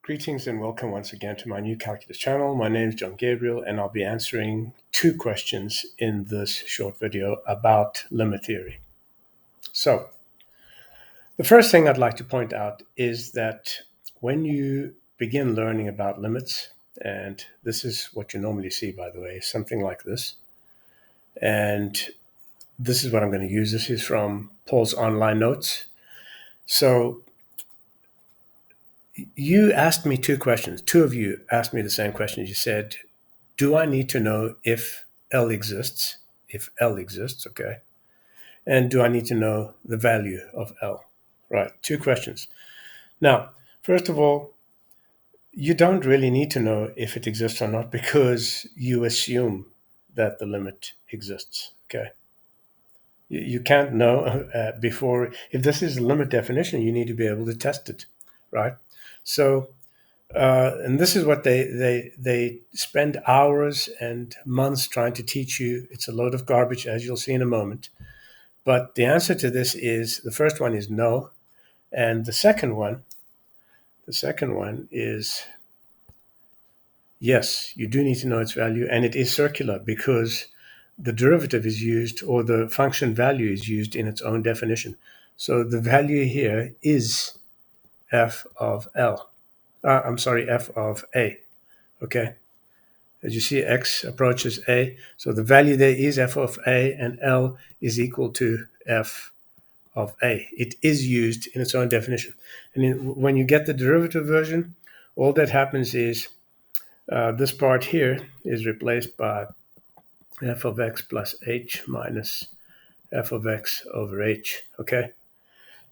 Greetings and welcome once again to my new calculus channel. My name is John Gabriel and I'll be answering two questions in this short video about limit theory. So, the first thing I'd like to point out is that when you begin learning about limits, and this is what you normally see, by the way, something like this. And this is what I'm going to use. This is from Paul's online notes. So you asked me two questions. Two of you asked me the same question. You said, do I need to know if L exists? If L exists, okay. And do I need to know the value of L? Right, two questions. Now, first of all, you don't really need to know if it exists or not because you assume that the limit exists, okay? You can't know before. If this is a limit definition, you need to be able to test it, right? So, and this is what they spend hours and months trying to teach you. It's a load of garbage, as you'll see in a moment. But the answer to this is, the first one is no. And the second one is yes, you do need to know its value. And it is circular because the derivative is used, or the function value is used in its own definition. So the value here is f of L. F of A. Okay. As you see, x approaches A. So the value there is f of A, and L is equal to f of A. It is used in its own definition. And when you get the derivative version, all that happens is this part here is replaced by f of x plus h minus f of x over h. Okay.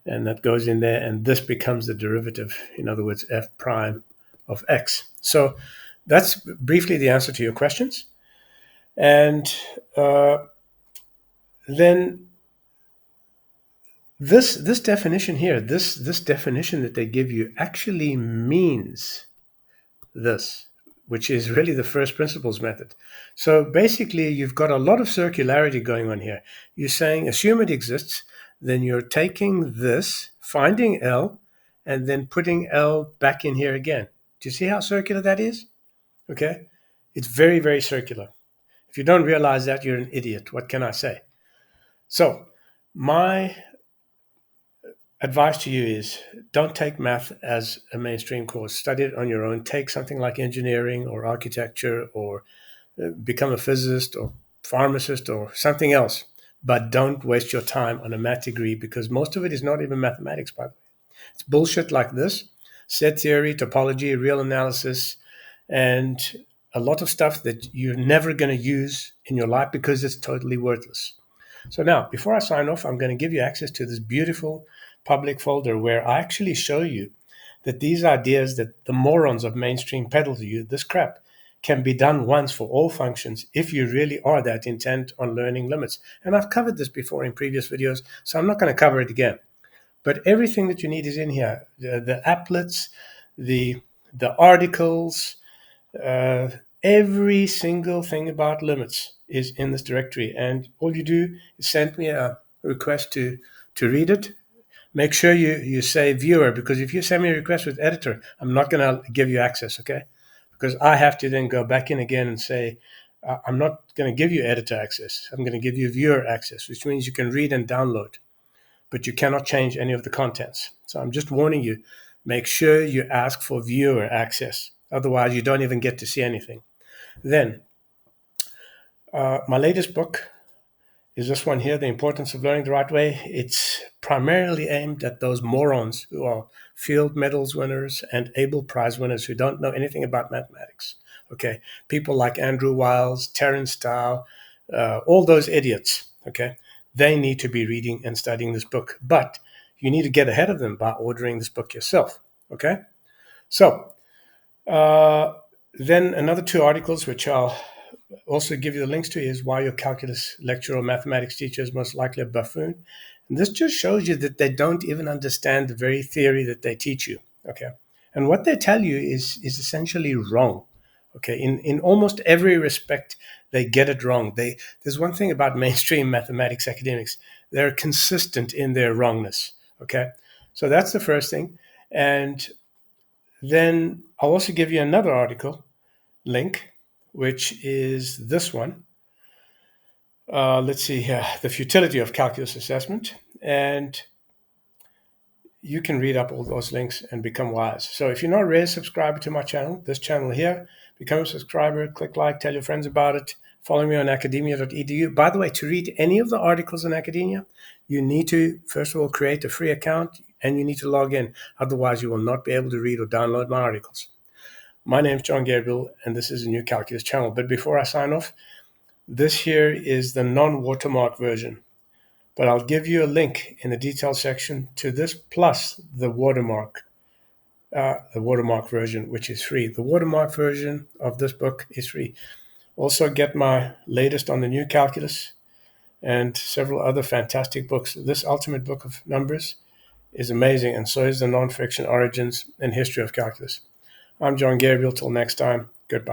And that goes in there, and this becomes the derivative. In other words, f prime of x. So that's briefly the answer to your questions. And then this definition here, this definition that they give you actually means this, which is really the first principles method. So basically, you've got a lot of circularity going on here. You're saying, assume it exists, then you're taking this, finding L, and then putting L back in here again. Do you see how circular that is? Okay. It's very, very circular. If you don't realize that, you're an idiot. What can I say? So my advice to you is don't take math as a mainstream course. Study it on your own. Take something like engineering or architecture, or become a physicist or pharmacist or something else. But don't waste your time on a math degree, because most of it is not even mathematics, by the way. It's bullshit like this: set theory, topology, real analysis, and a lot of stuff that you're never going to use in your life because it's totally worthless. So now, before I sign off, I'm going to give you access to this beautiful public folder where I actually show you that these ideas that the morons of mainstream peddle to you, this crap, can be done once for all functions if you really are that intent on learning limits. And I've covered this before in previous videos, so I'm not going to cover it again. But everything that you need is in here. The applets, the articles, every single thing about limits is in this directory. And all you do is send me a request to read it. Make sure you say viewer, because if you send me a request with editor, I'm not going to give you access, okay? Because I have to then go back in again and say, I'm not going to give you editor access. I'm going to give you viewer access, which means you can read and download, but you cannot change any of the contents. So I'm just warning you, make sure you ask for viewer access. Otherwise, you don't even get to see anything. Then, my latest book is this one here, The Importance of Learning the Right Way. It's primarily aimed at those morons who are Field Medals winners and Abel Prize winners who don't know anything about mathematics. Okay, people like Andrew Wiles, Terence Tao, all those idiots. Okay, they need to be reading and studying this book, but you need to get ahead of them by ordering this book yourself. Okay, so then another two articles which I'll also give you the links to is Why Your Calculus Lecturer or Mathematics Teacher is Most Likely a Buffoon. And this just shows you that they don't even understand the very theory that they teach you. Okay, and what they tell you is essentially wrong. Okay, in almost every respect, they get it wrong. There's one thing about mainstream mathematics academics: they're consistent in their wrongness. Okay, so that's the first thing. And Then I'll also give you another article link, which is this one. Let's see here, the futility of calculus assessment. And you can read up all those links and become wise. So if you're not already a subscriber to my channel, this channel here, become a subscriber, click like, tell your friends about it, follow me on academia.edu. By the way, to read any of the articles in academia, you need to, first of all, create a free account and you need to log in. Otherwise, you will not be able to read or download my articles. My name is John Gabriel, and this is a new calculus channel. But before I sign off, this here is the non-watermark version. But I'll give you a link in the details section to this plus the watermark version, which is free. The watermark version of this book is free. Also get my latest on the new calculus and several other fantastic books. This ultimate book of numbers is amazing, and so is the non-fiction origins and history of calculus. I'm John Gabriel. Till next time,